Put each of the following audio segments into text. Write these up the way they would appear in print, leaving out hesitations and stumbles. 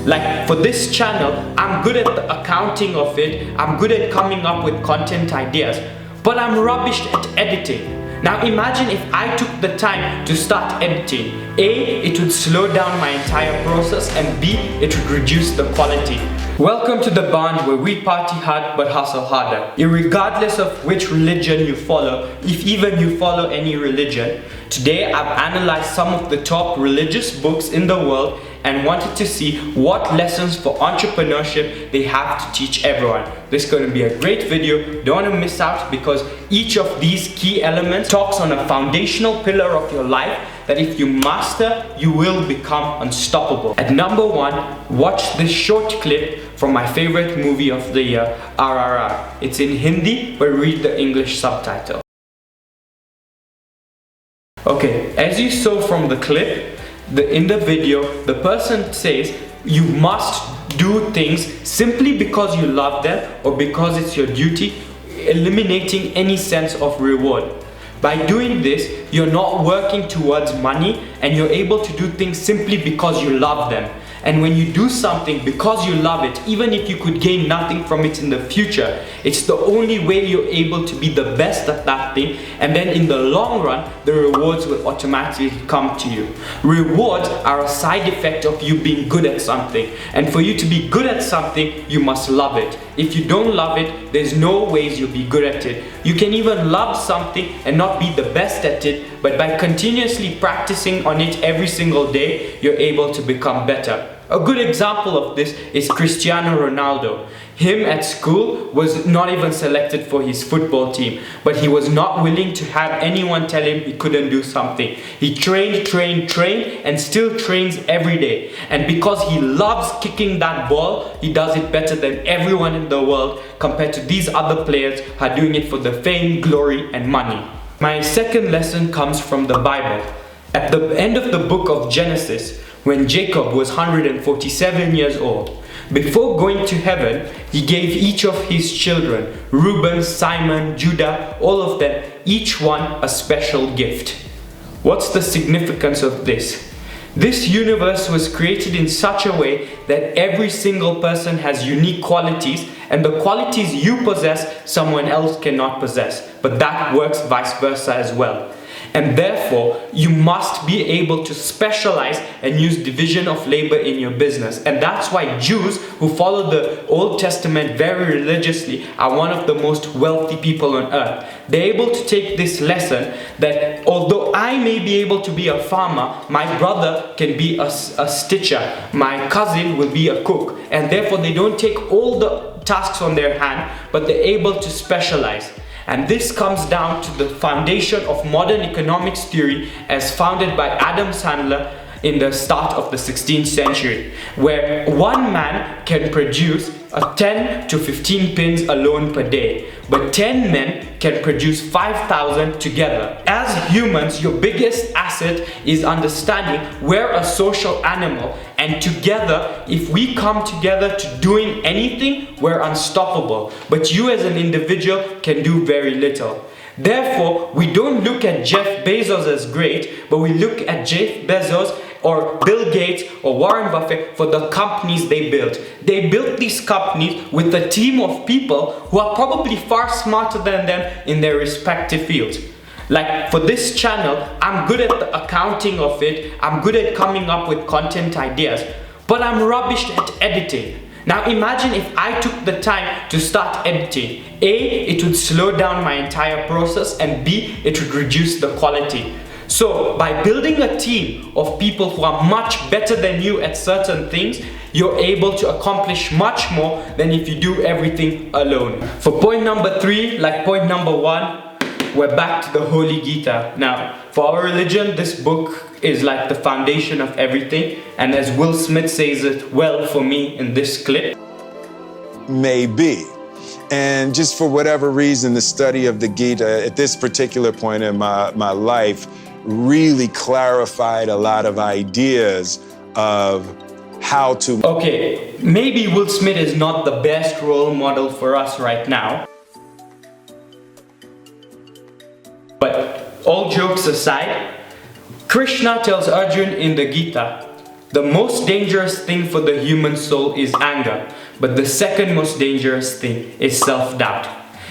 Like for this channel, I'm good at the accounting of it, I'm good at coming up with content ideas, but I'm rubbish at editing. Now imagine if I took the time to start editing. A, it would slow down my entire process, and B, it would reduce the quality. Welcome to the band where we party hard but hustle harder. Irregardless of which religion you follow, if even you follow any religion, today I've analyzed some of the top religious books in the world and wanted to see what lessons for entrepreneurship they have to teach everyone. This is going to be a great video, don't want to miss out, because each of these key elements talks on a foundational pillar of your life that if you master, you will become unstoppable. At number 1, watch this short clip from my favorite movie of the year, RRR. It's in Hindi, but read the English subtitle. Okay, as you saw from the clip, in the video, the person says you must do things simply because you love them or because it's your duty, eliminating any sense of reward. By doing this, you're not working towards money and you're able to do things simply because you love them. And when you do something because you love it, even if you could gain nothing from it in the future, it's the only way you're able to be the best at that thing, and then in the long run, the rewards will automatically come to you. Rewards are a side effect of you being good at something, and for you to be good at something, you must love it. If you don't love it, there's no ways you'll be good at it. You can even love something and not be the best at it, but by continuously practicing on it every single day, you're able to become better. A good example of this is Cristiano Ronaldo. Him at school was not even selected for his football team, but he was not willing to have anyone tell him he couldn't do something. He trained, and still trains every day. And because he loves kicking that ball, he does it better than everyone in the world compared to these other players who are doing it for the fame, glory, and money. My second lesson comes from the Bible. At the end of the book of Genesis, when Jacob was 147 years old, before going to heaven, he gave each of his children, Reuben, Simon, Judah, all of them, each one a special gift. What's the significance of this? This universe was created in such a way that every single person has unique qualities, and the qualities you possess, someone else cannot possess. But that works vice versa as well. And therefore, you must be able to specialize and use division of labor in your business. And that's why Jews who follow the Old Testament very religiously are one of the most wealthy people on earth. They're able to take this lesson that although I may be able to be a farmer, my brother can be a stitcher, my cousin will be a cook. And therefore, they don't take all the tasks on their hand, but they're able to specialize. And this comes down to the foundation of modern economics theory as founded by Adam Sandler in the start of the 16th century, where one man can produce 10 to 15 pins alone per day, but 10 men can produce 5,000 together. As humans, your biggest asset is understanding we're a social animal, and together, if we come together to doing anything, we're unstoppable. But you as an individual can do very little. Therefore, we don't look at Jeff Bezos as great, but we look at Jeff Bezos or Bill Gates or Warren Buffett for the companies they built. They built these companies with a team of people who are probably far smarter than them in their respective fields. Like for this channel, I'm good at the accounting of it, I'm good at coming up with content ideas, but I'm rubbish at editing. Now imagine if I took the time to start editing. A, it would slow down my entire process, and B, it would reduce the quality. So by building a team of people who are much better than you at certain things, you're able to accomplish much more than if you do everything alone. For point number 3, like point number 1, we're back to the Holy Gita. Now, for our religion, this book is like the foundation of everything, and as Will Smith says it well for me in this clip. Maybe. And just for whatever reason, the study of the Gita at this particular point in my life really clarified a lot of ideas of how to... Okay, maybe Will Smith is not the best role model for us right now. But all jokes aside, Krishna tells Arjun in the Gita, The most dangerous thing for the human soul is anger, but the second most dangerous thing is self-doubt.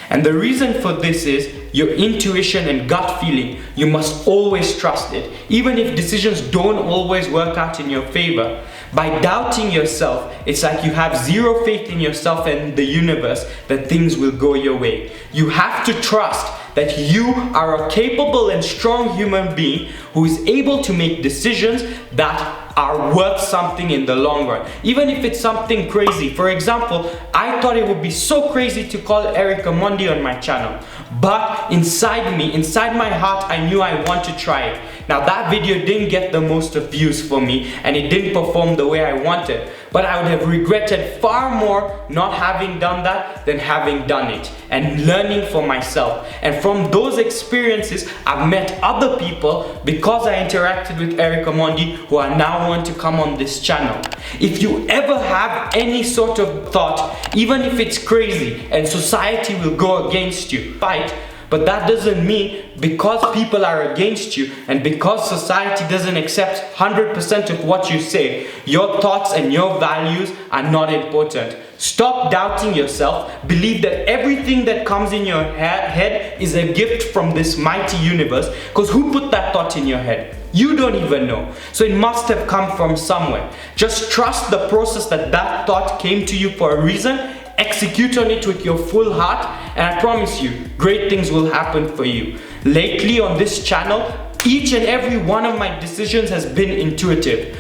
And the reason for this is your intuition and gut feeling. You must always trust it, even if decisions don't always work out in your favor. By doubting yourself, it's like you have zero faith in yourself and the universe that things will go your way. You have to trust that you are a capable and strong human being who is able to make decisions that are worth something in the long run, even if it's something crazy. For example, I thought it would be so crazy to call Eric Amondi on my channel, but inside me, inside my heart, I knew I want to try it. Now that video didn't get the most of views for me and it didn't perform the way I wanted, but I would have regretted far more not having done that than having done it and learning for myself. And from those experiences, I've met other people because I interacted with Eric Amondi who are now want to come on this channel. If you ever have any sort of thought, even if it's crazy and society will go against you, fight. But that doesn't mean because people are against you and because society doesn't accept 100% of what you say, your thoughts and your values are not important. Stop doubting yourself. Believe that everything that comes in your head is a gift from this mighty universe, because who put that thought in your head? You don't even know. So it must have come from somewhere. Just trust the process that that thought came to you for a reason. Execute on it with your full heart, and I promise you, great things will happen for you. Lately on this channel, each and every one of my decisions has been intuitive.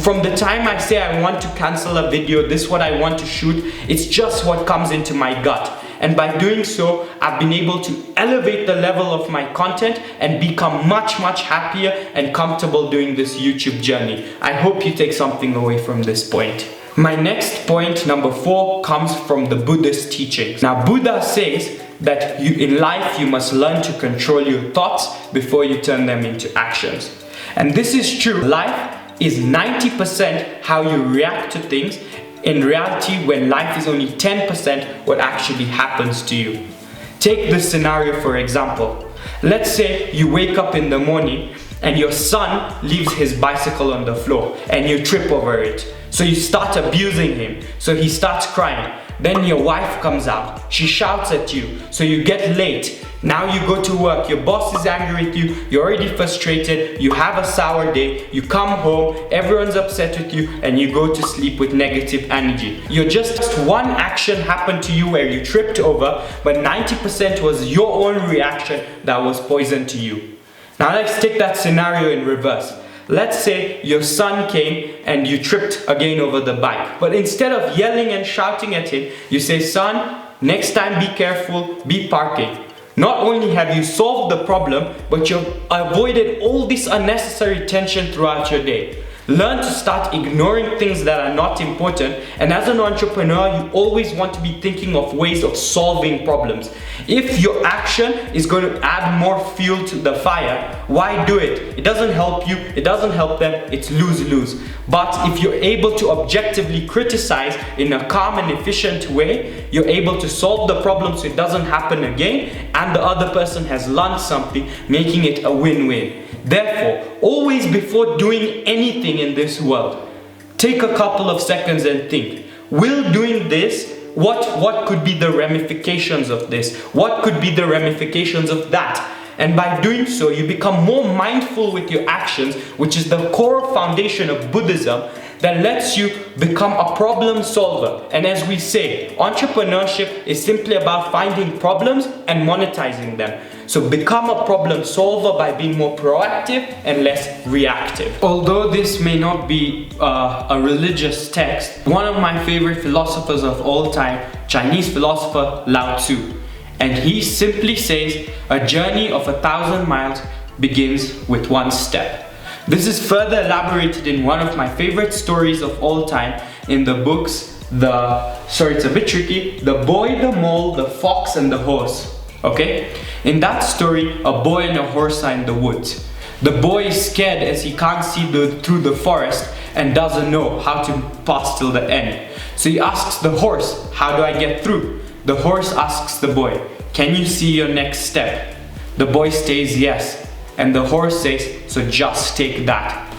From the time I say I want to cancel a video, this is what I want to shoot, it's just what comes into my gut. And by doing so, I've been able to elevate the level of my content and become much happier and comfortable doing this YouTube journey. I hope you take something away from this point. My next point, number 4, comes from the Buddhist teachings. Now, Buddha says that in life you must learn to control your thoughts before you turn them into actions. And this is true. Life is 90% how you react to things. In reality, when life is only 10% what actually happens to you. Take this scenario for example. Let's say you wake up in the morning and your son leaves his bicycle on the floor and you trip over it. So you start abusing him, so he starts crying. Then your wife comes out, she shouts at you, so you get late. Now you go to work, your boss is angry with you, you're already frustrated, you have a sour day, you come home, everyone's upset with you, and you go to sleep with negative energy. You're just one action happened to you where you tripped over, but 90% was your own reaction that was poison to you. Now let's take that scenario in reverse. Let's say your son came and you tripped again over the bike. But instead of yelling and shouting at him, you say, son, next time be careful, be parking. Not only have you solved the problem, but you've avoided all this unnecessary tension throughout your day. Learn to start ignoring things that are not important, and as an entrepreneur, you always want to be thinking of ways of solving problems. If your action is going to add more fuel to the fire, why do it? It doesn't help you, it doesn't help them, it's lose-lose. But if you're able to objectively criticize in a calm and efficient way, you're able to solve the problem so it doesn't happen again, and the other person has learned something, making it a win-win. Therefore, always before doing anything in this world, take a couple of seconds and think, will doing this, what could be the ramifications of this? What could be the ramifications of that? And by doing so, you become more mindful with your actions, which is the core foundation of Buddhism, that lets you become a problem solver. And as we say, entrepreneurship is simply about finding problems and monetizing them. So become a problem solver by being more proactive and less reactive. Although this may not be a religious text, one of my favorite philosophers of all time, Chinese philosopher Lao Tzu, and he simply says, a journey of 1,000 miles begins with one step. This is further elaborated in one of my favorite stories of all time in the books, it's a bit tricky, The Boy, the Mole, the Fox and the Horse. Okay? In that story, a boy and a horse are in the woods. The boy is scared as he can't see through the forest and doesn't know how to pass till the end. So he asks the horse, how do I get through? The horse asks the boy, can you see your next step? The boy says yes. And the horse says, so just take that.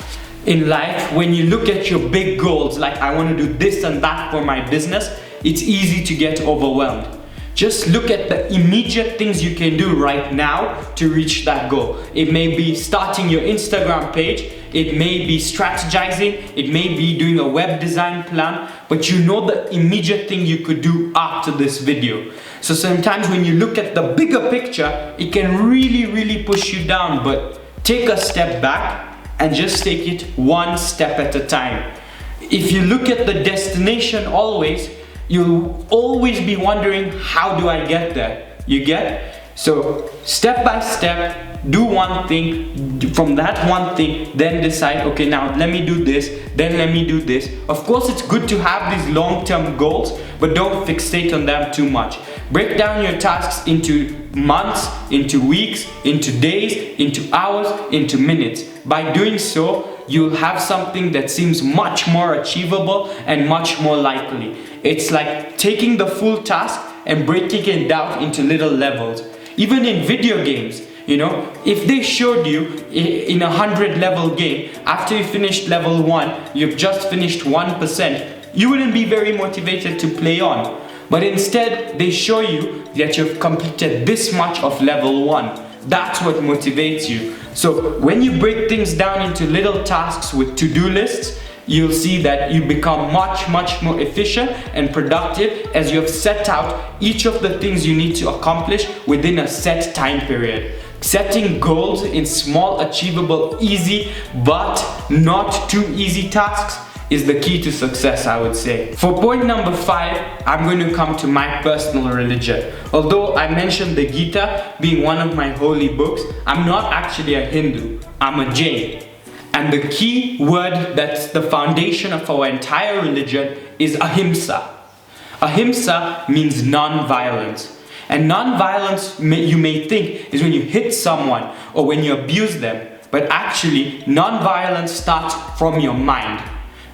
in life, when you look at your big goals, like I want to do this and that for my business, it's easy to get overwhelmed. Just look at the immediate things you can do right now to reach that goal. It may be starting your Instagram page, it may be strategizing, it may be doing a web design plan, but you know the immediate thing you could do after this video. So sometimes when you look at the bigger picture, it can really push you down, but take a step back and just take it one step at a time. If you look at the destination always, you'll always be wondering, how do I get there? You get? So step by step, do one thing, from that one thing, then decide, okay, now let me do this, then let me do this. Of course, it's good to have these long-term goals, but don't fixate on them too much. Break down your tasks into months, into weeks, into days, into hours, into minutes. By doing so, you'll have something that seems much more achievable and much more likely. It's like taking the full task and breaking it down into little levels. Even in video games, you know, if they showed you in a 100 level game, after you finished level 1, you've just finished 1%, you wouldn't be very motivated to play on. But instead, they show you that you've completed this much of level 1. That's what motivates you. So when you break things down into little tasks with to-do lists, you'll see that you become much more efficient and productive as you have set out each of the things you need to accomplish within a set time period. Setting goals in small, achievable, easy, but not too easy tasks is the key to success, I would say. For point number 5, I'm going to come to my personal religion. Although I mentioned the Gita being one of my holy books, I'm not actually a Hindu, I'm a Jain. And the key word that's the foundation of our entire religion is Ahimsa. Ahimsa means non-violence. And non-violence, you may think, is when you hit someone or when you abuse them. But actually, non-violence starts from your mind.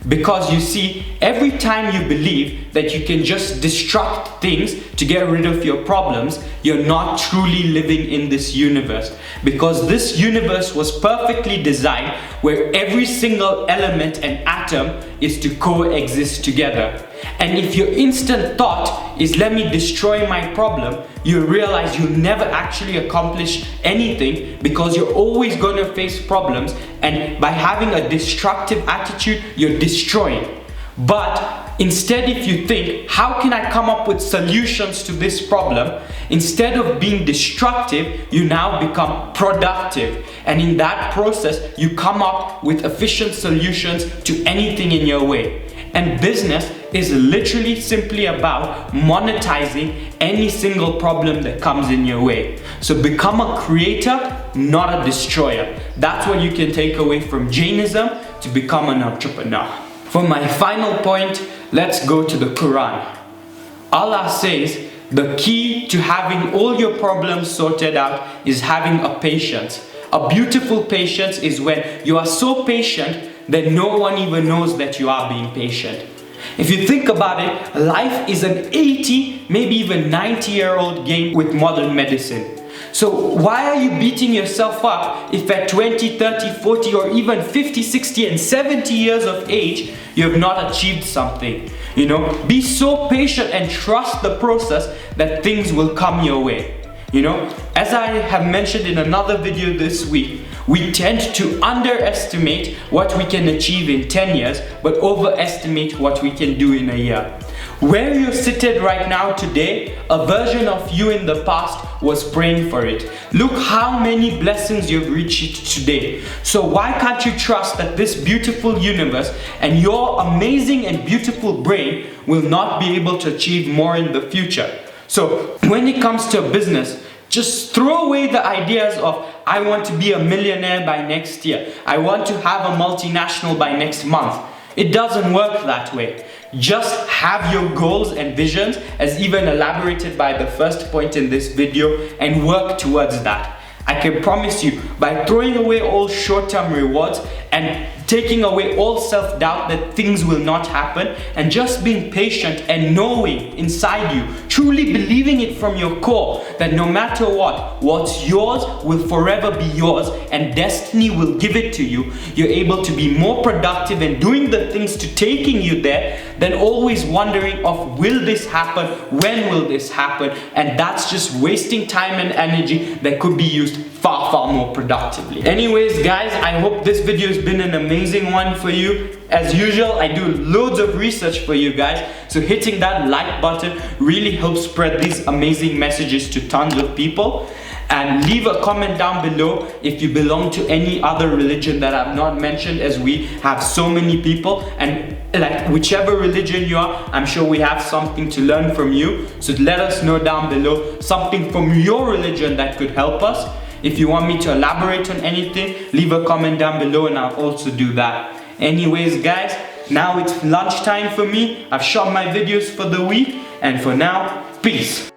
Because you see, every time you believe that you can just destruct things to get rid of your problems, you're not truly living in this universe. Because this universe was perfectly designed where every single element and atom is to coexist together. And if your instant thought is, let me destroy my problem, you realize you'll never actually accomplish anything, because you're always going to face problems, and by having a destructive attitude, you're destroying. But instead, if you think, how can I come up with solutions to this problem? Instead of being destructive, you now become productive. And in that process, you come up with efficient solutions to anything in your way. And business is literally simply about monetizing any single problem that comes in your way. So become a creator, not a destroyer. That's what you can take away from Jainism to become an entrepreneur. For my final point, let's go to the Quran. Allah says the key to having all your problems sorted out is having a patience. A beautiful patience is when you are so patient that no one even knows that you are being patient. If you think about it, life is an 80, maybe even 90-year-old game with modern medicine. So why are you beating yourself up if at 20, 30, 40 or even 50, 60 and 70 years of age you have not achieved something? You know, be so patient and trust the process that things will come your way. You know, as I have mentioned in another video this week, we tend to underestimate what we can achieve in 10 years, but overestimate what we can do in a year. Where you're seated right now today, a version of you in the past was praying for it. Look how many blessings you've reached today. So why can't you trust that this beautiful universe and your amazing and beautiful brain will not be able to achieve more in the future? So when it comes to a business, just throw away the ideas of, I want to be a millionaire by next year. I want to have a multinational by next month. It doesn't work that way. Just have your goals and visions, as even elaborated by the first point in this video, and work towards that. I can promise you, by throwing away all short-term rewards and taking away all self-doubt that things will not happen, and just being patient and knowing inside you, truly believing it from your core, that no matter what, what's yours will forever be yours and destiny will give it to you. You're able to be more productive and doing the things to taking you there than always wondering of, will this happen, when will this happen? And that's just wasting time and energy that could be used far more productively. Anyways guys, I hope this video has been an amazing one for you. As usual, I do loads of research for you guys, so hitting that like button really helps spread these amazing messages to tons of people. And leave a comment down below if you belong to any other religion that I've not mentioned, as we have so many people, and like whichever religion you are, I'm sure we have something to learn from you. So let us know down below something from your religion that could help us. If you want me to elaborate on anything, leave a comment down below and I'll also do that. Anyways guys, now it's lunchtime for me. I've shot my videos for the week, and for now, peace.